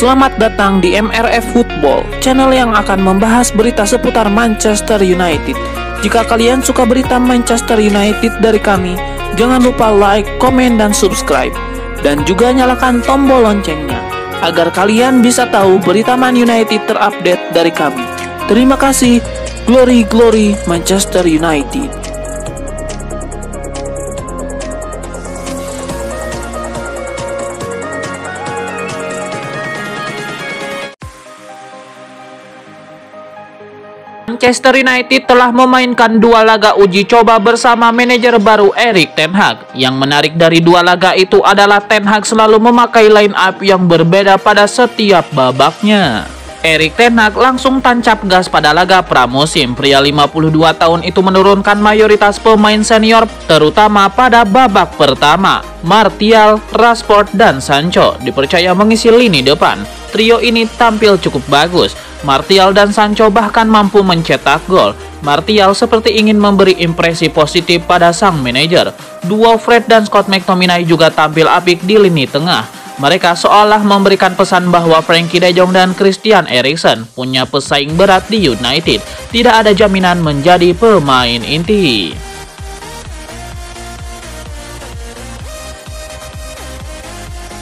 Selamat datang di MRF Football, channel yang akan membahas berita seputar Manchester United. Jika kalian suka berita Manchester United dari kami, jangan lupa like, komen, dan subscribe. Dan juga nyalakan tombol loncengnya, agar kalian bisa tahu berita Man United terupdate dari kami. Terima kasih, Glory Glory Manchester United. Manchester United telah memainkan dua laga uji coba bersama manajer baru Erik ten Hag. Yang menarik dari dua laga itu adalah Ten Hag selalu memakai line up yang berbeda pada setiap babaknya. Erik ten Hag langsung tancap gas pada laga pramusim. Pria 52 tahun itu menurunkan mayoritas pemain senior, terutama pada babak pertama. Martial, Rashford, dan Sancho dipercaya mengisi lini depan. Trio ini tampil cukup bagus. Martial dan Sancho bahkan mampu mencetak gol. Martial seperti ingin memberi impresi positif pada sang manajer. Duo Fred dan Scott McTominay juga tampil apik di lini tengah. Mereka seolah memberikan pesan bahwa Frankie de Jong dan Christian Eriksen punya pesaing berat di United. Tidak ada jaminan menjadi pemain inti.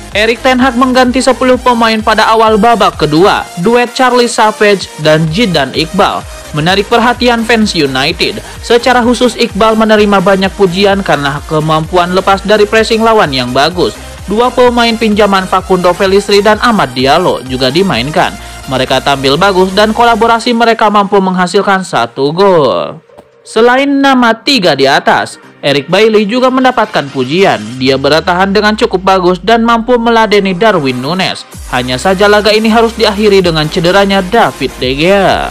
Erik ten Hag mengganti 10 pemain pada awal babak kedua. Duet Charlie Savage dan Zidane Iqbal menarik perhatian fans United. Secara khusus Iqbal menerima banyak pujian karena kemampuan lepas dari pressing lawan yang bagus. Dua pemain pinjaman Facundo Pellistri dan Amad Diallo juga dimainkan. Mereka tampil bagus dan kolaborasi mereka mampu menghasilkan 1 gol. Selain nama 3 di atas, Eric Bailly juga mendapatkan pujian. Dia bertahan dengan cukup bagus dan mampu meladeni Darwin Núñez. Hanya saja laga ini harus diakhiri dengan cederanya David De Gea.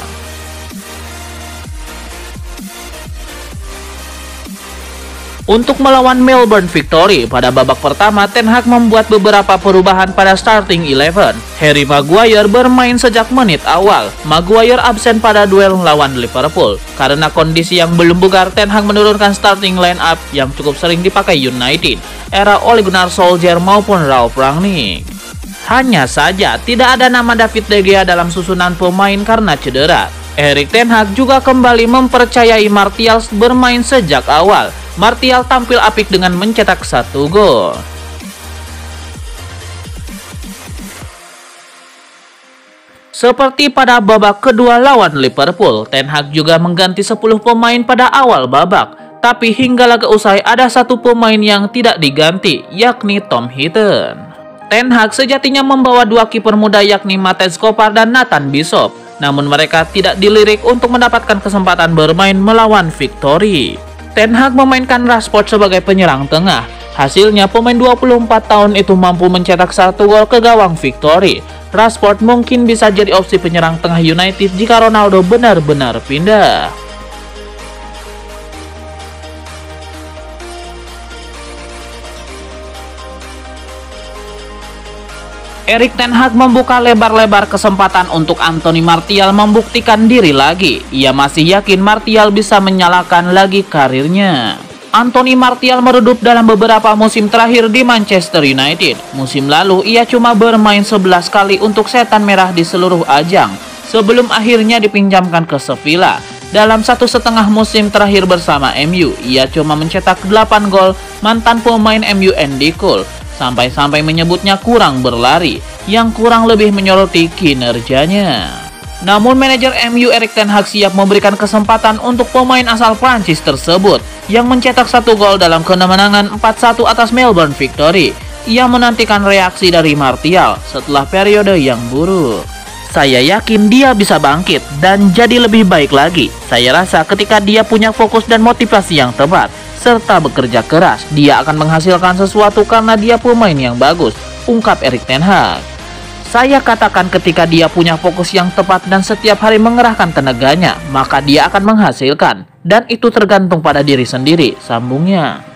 Untuk melawan Melbourne Victory pada babak pertama, Ten Hag membuat beberapa perubahan pada starting 11. Harry Maguire bermain sejak menit awal. Maguire absen pada duel lawan Liverpool. Karena kondisi yang belum bugar, Ten Hag menurunkan starting line up yang cukup sering dipakai United, era Ole Gunnar Solskjaer maupun Ralf Rangnick. Hanya saja tidak ada nama David De Gea dalam susunan pemain karena cedera. Erik ten Hag juga kembali mempercayai Martial bermain sejak awal. Martial tampil apik dengan mencetak 1 gol. Seperti pada babak kedua lawan Liverpool, Ten Hag juga mengganti 10 pemain pada awal babak. Tapi hingga laga usai ada 1 pemain yang tidak diganti, yakni Tom Heaton. Ten Hag sejatinya membawa 2 kiper muda yakni Matthijs Koppar dan Nathan Bishop. Namun mereka tidak dilirik untuk mendapatkan kesempatan bermain melawan Victory. Ten Hag memainkan Rashford sebagai penyerang tengah. Hasilnya pemain 24 tahun itu mampu mencetak 1 gol ke gawang Victory. Rashford mungkin bisa jadi opsi penyerang tengah United jika Ronaldo benar-benar pindah. Erik ten Hag membuka lebar-lebar kesempatan untuk Anthony Martial membuktikan diri lagi. Ia masih yakin Martial bisa menyalakan lagi karirnya. Anthony Martial meredup dalam beberapa musim terakhir di Manchester United. Musim lalu ia cuma bermain 11 kali untuk Setan Merah di seluruh ajang, sebelum akhirnya dipinjamkan ke Sevilla. Dalam 1,5 musim terakhir bersama MU, ia cuma mencetak 8 gol. Mantan pemain MU Andy Cole sampai-sampai menyebutnya kurang berlari, yang kurang lebih menyoroti kinerjanya. Namun manajer MU Erik ten Hag siap memberikan kesempatan untuk pemain asal Prancis tersebut yang mencetak 1 gol dalam kemenangan 4-1 atas Melbourne Victory. Ia menantikan reaksi dari Martial setelah periode yang buruk. Saya yakin dia bisa bangkit dan jadi lebih baik lagi. Saya rasa ketika dia punya fokus dan motivasi yang tepat serta bekerja keras, dia akan menghasilkan sesuatu karena dia pemain yang bagus, ungkap Erik ten Hag. Saya katakan ketika dia punya fokus yang tepat dan setiap hari mengerahkan tenaganya, maka dia akan menghasilkan. Dan itu tergantung pada diri sendiri, sambungnya.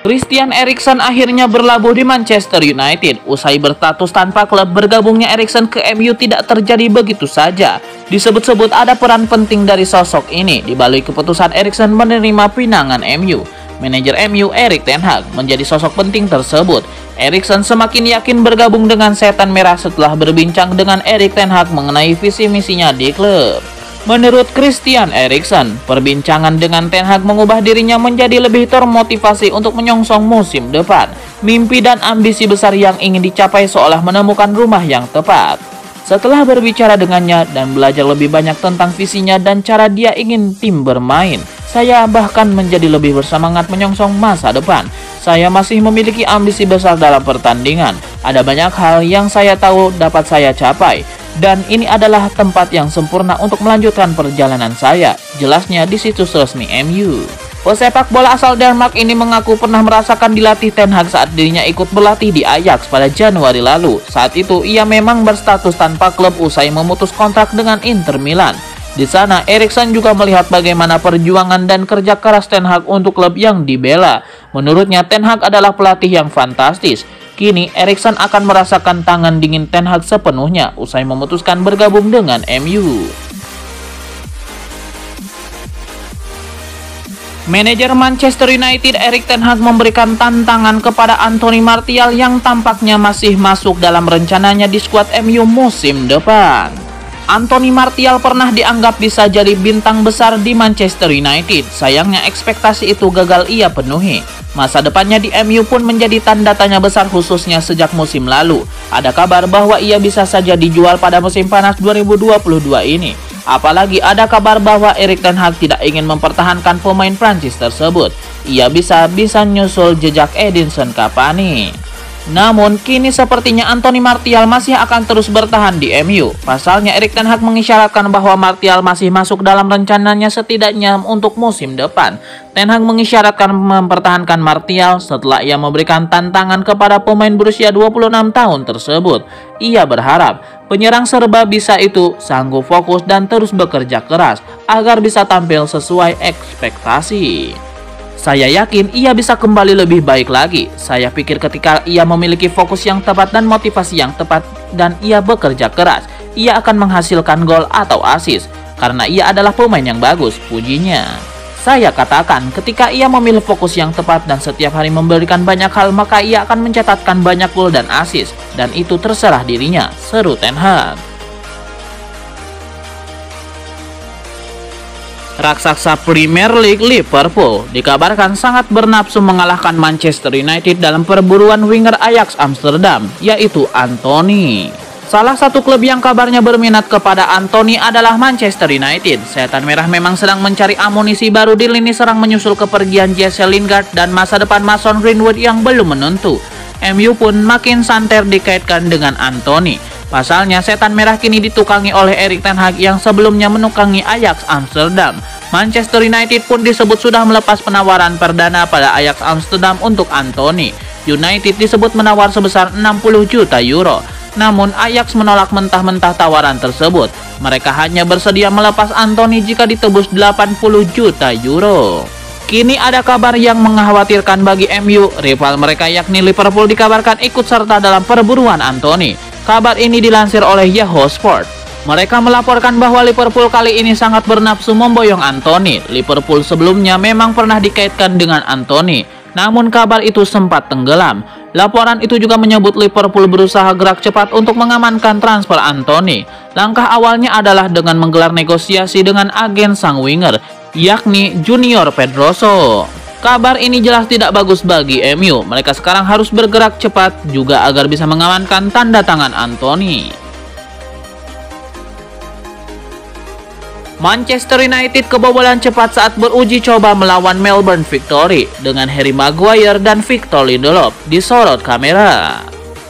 Christian Eriksen akhirnya berlabuh di Manchester United. Usai berstatus tanpa klub, bergabungnya Eriksen ke MU tidak terjadi begitu saja. Disebut-sebut ada peran penting dari sosok ini di balik keputusan Eriksen menerima pinangan MU. Manajer MU Erik ten Hag menjadi sosok penting tersebut. Eriksen semakin yakin bergabung dengan Setan Merah setelah berbincang dengan Erik ten Hag mengenai visi misinya di klub. Menurut Christian Eriksen, perbincangan dengan Ten Hag mengubah dirinya menjadi lebih termotivasi untuk menyongsong musim depan. Mimpi dan ambisi besar yang ingin dicapai seolah menemukan rumah yang tepat. Setelah berbicara dengannya dan belajar lebih banyak tentang visinya dan cara dia ingin tim bermain, saya bahkan menjadi lebih bersemangat menyongsong masa depan. Saya masih memiliki ambisi besar dalam pertandingan. Ada banyak hal yang saya tahu dapat saya capai. Dan ini adalah tempat yang sempurna untuk melanjutkan perjalanan saya, jelasnya di situs resmi MU. Pesepak bola asal Denmark ini mengaku pernah merasakan dilatih Ten Hag saat dirinya ikut berlatih di Ajax pada Januari lalu. Saat itu ia memang berstatus tanpa klub usai memutus kontrak dengan Inter Milan. Di sana, Eriksen juga melihat bagaimana perjuangan dan kerja keras Ten Hag untuk klub yang dibela. Menurutnya, Ten Hag adalah pelatih yang fantastis. Kini, Eriksen akan merasakan tangan dingin Ten Hag sepenuhnya usai memutuskan bergabung dengan MU. Manajer Manchester United Erik ten Hag memberikan tantangan kepada Anthony Martial yang tampaknya masih masuk dalam rencananya di skuad MU musim depan. Anthony Martial pernah dianggap bisa jadi bintang besar di Manchester United. Sayangnya ekspektasi itu gagal ia penuhi. Masa depannya di MU pun menjadi tanda tanya besar khususnya sejak musim lalu. Ada kabar bahwa ia bisa saja dijual pada musim panas 2022 ini. Apalagi ada kabar bahwa Erik ten Hag tidak ingin mempertahankan pemain Prancis tersebut. Ia bisa nyusul jejak Edinson Cavani. Namun, kini sepertinya Anthony Martial masih akan terus bertahan di MU. Pasalnya, Erik ten Hag mengisyaratkan bahwa Martial masih masuk dalam rencananya setidaknya untuk musim depan. Ten Hag mengisyaratkan mempertahankan Martial setelah ia memberikan tantangan kepada pemain berusia 26 tahun tersebut. Ia berharap penyerang serba bisa itu sanggup fokus dan terus bekerja keras agar bisa tampil sesuai ekspektasi. Saya yakin ia bisa kembali lebih baik lagi. Saya pikir ketika ia memiliki fokus yang tepat dan motivasi yang tepat dan ia bekerja keras, ia akan menghasilkan gol atau assist karena ia adalah pemain yang bagus, pujinya. Saya katakan ketika ia memilih fokus yang tepat dan setiap hari memberikan banyak hal, maka ia akan mencatatkan banyak gol dan assist dan itu terserah dirinya, seru Ten Hag. Raksasa Premier League Liverpool dikabarkan sangat bernafsu mengalahkan Manchester United dalam perburuan winger Ajax Amsterdam, yaitu Anthony. Salah satu klub yang kabarnya berminat kepada Anthony adalah Manchester United. Setan Merah memang sedang mencari amunisi baru di lini serang menyusul kepergian Jesse Lingard dan masa depan Mason Greenwood yang belum menentu. MU pun makin santer dikaitkan dengan Anthony. Pasalnya, Setan Merah kini ditukangi oleh Erik ten Hag yang sebelumnya menukangi Ajax Amsterdam. Manchester United pun disebut sudah melepas penawaran perdana pada Ajax Amsterdam untuk Anthony. United disebut menawar sebesar 60 juta euro. Namun, Ajax menolak mentah-mentah tawaran tersebut. Mereka hanya bersedia melepas Anthony jika ditebus 80 juta euro. Kini ada kabar yang mengkhawatirkan bagi MU. Rival mereka yakni Liverpool dikabarkan ikut serta dalam perburuan Anthony. Kabar ini dilansir oleh Yahoo Sport. Mereka melaporkan bahwa Liverpool kali ini sangat bernafsu memboyong Anthony. Liverpool sebelumnya memang pernah dikaitkan dengan Anthony, namun kabar itu sempat tenggelam. Laporan itu juga menyebut Liverpool berusaha gerak cepat untuk mengamankan transfer Anthony. Langkah awalnya adalah dengan menggelar negosiasi dengan agen sang winger, yakni Junior Pedroso. Kabar ini jelas tidak bagus bagi MU. Mereka sekarang harus bergerak cepat juga agar bisa mengamankan tanda tangan Anthony. Manchester United kebobolan cepat saat beruji coba melawan Melbourne Victory dengan Harry Maguire dan Victor Lindelof disorot kamera.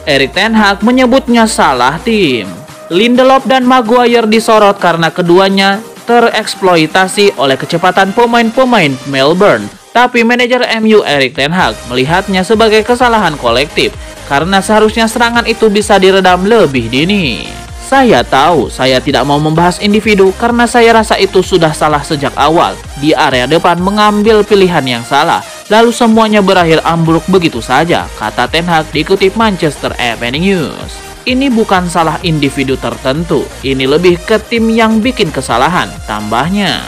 Erik ten Hag menyebutnya salah tim. Lindelof dan Maguire disorot karena keduanya tereksploitasi oleh kecepatan pemain-pemain Melbourne. Tapi manajer MU Erik ten Hag melihatnya sebagai kesalahan kolektif karena seharusnya serangan itu bisa diredam lebih dini. Saya tahu saya tidak mau membahas individu karena saya rasa itu sudah salah sejak awal. Di area depan mengambil pilihan yang salah, lalu semuanya berakhir ambruk begitu saja, kata Ten Hag dikutip Manchester Evening News. Ini bukan salah individu tertentu, ini lebih ke tim yang bikin kesalahan, tambahnya.